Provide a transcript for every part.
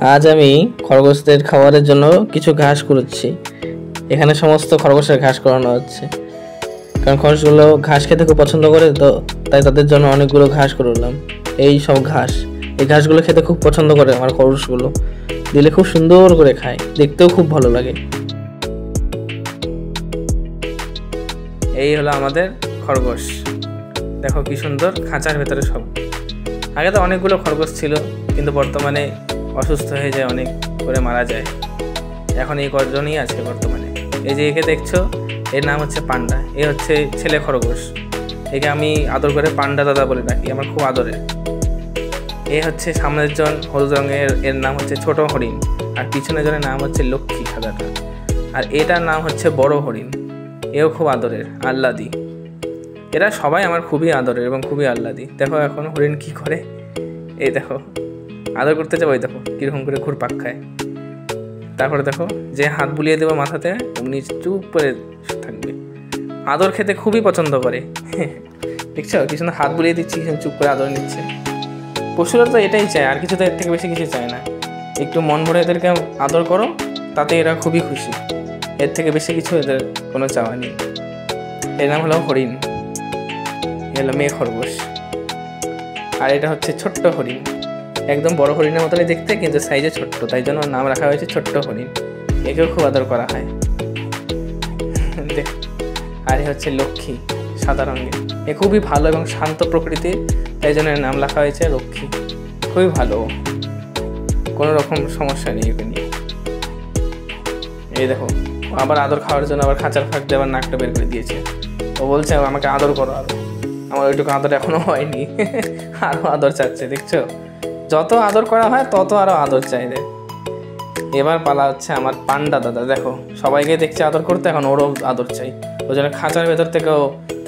আজ আমি খরগোশদের খাবারের জন্য কিছু ঘাস কুড়োচ্ছি। এখানে সমস্ত খরগোশের ঘাস করানো হচ্ছে, কারণ খরগোশগুলো ঘাস খেতে খুব পছন্দ করে, তো তাই তাদের জন্য অনেকগুলো ঘাস করলাম। এই সব ঘাস, এই ঘাসগুলো খেতে খুব পছন্দ করে আমার খরগোশগুলো, দিলে খুব সুন্দর করে খায়, দেখতেও খুব ভালো লাগে। এই হলো আমাদের খরগোশ, দেখো কি সুন্দর খাঁচার ভেতরে সব। আগে তো অনেকগুলো খরগোশ ছিল, কিন্তু বর্তমানে অসুস্থ হয়ে যায়, অনেক করে মারা যায়। এখন এই কজনই আছে বর্তমানে। এই যে একে দেখছো, এর নাম হচ্ছে পান্ডা। এ হচ্ছে ছেলে খরগোশ, একে আমি আদর করে পান্ডা দাদা বলে ডাকি, আমার খুব আদরের। এ হচ্ছে সামনের জন হলুদ রঙের, এর নাম হচ্ছে ছোট হরিণ, আর পিছনের জনের নাম হচ্ছে লক্ষ্মী সাদাটা, আর এটার নাম হচ্ছে বড় হরিণ। এও খুব আদরের, আহ্লাদি। এরা সবাই আমার খুবই আদরের এবং খুবই আহ্লাদি। দেখো এখন হরিণ কি করে, এই দেখো আদর করতে যাবো, দেখো কীরকম করে ঘুরপাক খায়। তারপরে দেখো যে হাত বুলিয়ে দেবো মাথাতে, অমনি চুপ করে থাকবে। আদর খেতে খুবই পছন্দ করে, দেখছো কি সুন্দর হাত বুলিয়ে দিচ্ছি, চুপ করে আদর নিচ্ছে। পশুরা তো এটাই চায়, আর কিছু তো এর থেকে বেশি কিছু চায় না। একটু মন ভরে এদেরকে আদর করো, তাতে এরা খুবই খুশি। এর থেকে বেশি কিছু এদের কোনো চাওয়া নেই। এর নাম হলো হরিণ, এলো মেয়ে খরগোশ। আর এটা হচ্ছে ছোট্ট হরিণ, একদম বড় হরিণের মতনই দেখতে, কিন্তু সাইজে ছোট্ট, তাই জন্য নাম রাখা হয়েছে ছোট্ট হরিণ। একেও খুব আদর করা হয়। আর এ হচ্ছে লক্ষ্মী, সাদা রঙের। এ খুবই ভালো এবং শান্ত প্রকৃতির, তাই জন্য নাম রাখা হয়েছে লক্ষ্মী। খুবই ভালো, কোনো রকম সমস্যা নেই একে নিয়ে। এই দেখো আবার আদর খাওয়ার জন্য আবার খাঁচার ফাঁক দিয়ে আবার নাকটা বের করে দিয়েছে। ও বলছে আমাকে আদর করো আরো। আমার ওইটুকু আদর এখনো হয়নি, আরো আদর চাচ্ছে। দেখছো, যত আদর করা হয় তত আরো আদর চাইবে। এবার পালা হচ্ছে আমার পান্ডা দাদা। দেখো সবাইকে দেখছে আদর করতে, এখন ওরও আদর চাই। ওই জন্য খাঁচার ভেতর থেকেও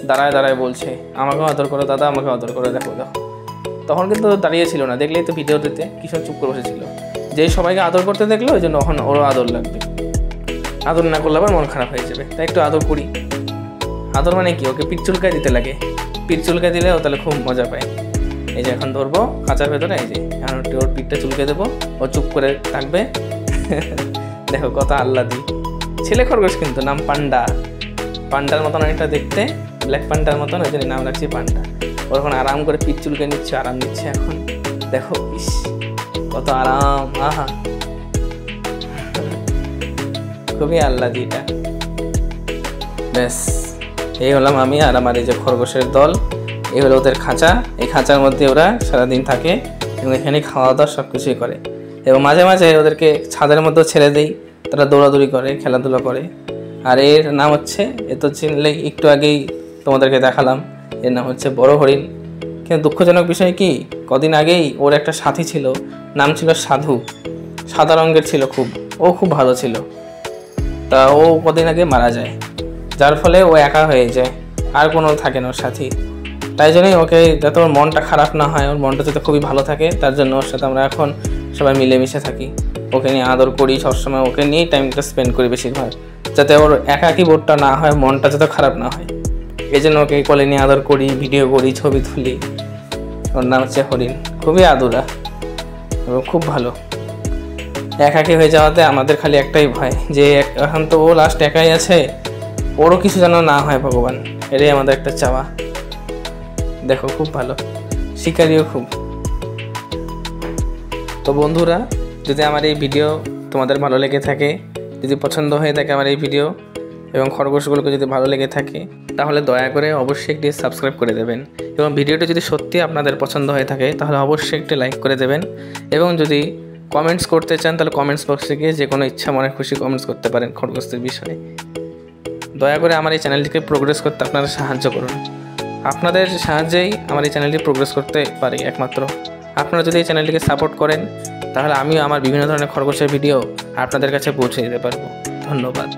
দাঁড়ায় দাঁড়ায় বলছে আমাকেও আদর করো দাদা, আমাকেও আদর করো। দেখো দেখো, তখন কিন্তু দাঁড়িয়ে ছিল না, দেখলেই তো ভিডিওটিতে কিশোর চুপ করে বসেছিল। যেই সবাইকে আদর করতে দেখলো, ওই জন্য এখন ওরও আদর লাগবে। আদর না করলে আবার মন খারাপ হয়ে যাবে, তাই একটু আদর করি। আদর মানে কি, ওকে পিঠ চুলকায় দিতে লাগে। পিঠ চুলকায় দিলে ও তাহলে খুব মজা পায়। এই যে এখন ধরবো খাঁচার ভেতরে, এই যে এখন ওর পিঠটা চুলকে দেবো, ও চুপ করে থাকবে। দেখো কত আহ্লাদি ছেলে খরগোশ, কিন্তু নাম পান্ডা। পান্ডার মতন অনেকটা দেখতে, ব্ল্যাক পান্ডার মতন, ওই জন্য নাম রাখছি পান্ডা। ওর এখন আরাম করে পিঠ চুলকে নিচ্ছে, আরাম নিচ্ছে এখন। দেখো ইস কত আরাম, আহা খুবই আহ্লাদি এটা। ব্যাস এই হলাম আমি আর আমার এই যে খরগোশের দল। এই হলো ওদের খাঁচা। এই খাঁচার মধ্যে ওরা সারাদিন থাকে এবং এখানে খাওয়া দাওয়া সব কিছুই করে। এবং মাঝে মাঝে ওদেরকে ছাদের মধ্যেও ছেড়ে দেই, তারা দৌড়াদৌড়ি করে, খেলাধুলা করে। আর এর নাম হচ্ছে, এ তো চিনলে একটু আগেই তোমাদেরকে দেখালাম, এর নাম হচ্ছে বড় হরিণ। কিন্তু দুঃখজনক বিষয় কি, কদিন আগেই ওর একটা সাথী ছিল, নাম ছিল সাধু। সাদা রঙের ছিল খুব, ও খুব ভালো ছিল। তা ও কদিন আগে মারা যায়, যার ফলে ও একা হয়ে যায়, আর কোনো থাকে না ওর সাথী। তাই জন্যই ওকে, যাতে ওর মনটা খারাপ না হয়, ওর মনটা যাতে খুবই ভালো থাকে, তার জন্য ওর সাথে আমরা এখন সবাই মিলেমিশে থাকি। ওকে নিয়ে আদর করি সবসময়, ওকে নিয়েই টাইমটা স্পেন্ড করি বেশিরভাগ, যাতে ওর একাকী বোধটা না হয়, মনটা যাতে খারাপ না হয়। এই জন্য ওকে কোলে নিয়ে আদর করি, ভিডিও করি, ছবি তুলি। ওর নাম হচ্ছে হরিণ, খুবই আদুরা এবং খুব ভালো। একাকী হয়ে যাওয়াতে আমাদের খালি একটাই ভয়, যে এখন তো ও লাস্ট একাই আছে, ওরও কিছু যেন না হয় ভগবান, এটাই আমাদের একটা চাওয়া। দেখো খুব ভালো, শিকারিও খুব। তো বন্ধুরা, যদি আমার এই ভিডিও তোমাদের ভালো লেগে থাকে, যদি পছন্দ হয়ে থাকে আমার এই ভিডিও এবং খরগোশগুলোকে যদি ভালো লেগে থাকে, তাহলে দয়া করে অবশ্যই একটি সাবস্ক্রাইব করে দেবেন। এবং ভিডিওটি যদি সত্যি আপনাদের পছন্দ হয়ে থাকে, তাহলে অবশ্যই একটি লাইক করে দেবেন। এবং যদি কমেন্টস করতে চান, তাহলে কমেন্টস বক্সে গিয়ে যে কোনো ইচ্ছা মনে খুশি কমেন্টস করতে পারেন খরগোশদের বিষয়ে। দয়া করে আমার এই চ্যানেলটিকে প্রোগ্রেস করতে আপনারা সাহায্য করুন। আপনাদের সাহায্যেই আমার এই চ্যানেলটি প্রোগ্রেস করতে পারি একমাত্র। আপনারা যদি এই চ্যানেলটিকে সাপোর্ট করেন, তাহলে আমিও আমার বিভিন্ন ধরনের খরগোশের ভিডিও আপনাদের কাছে পৌঁছে দিতে পারবো। ধন্যবাদ।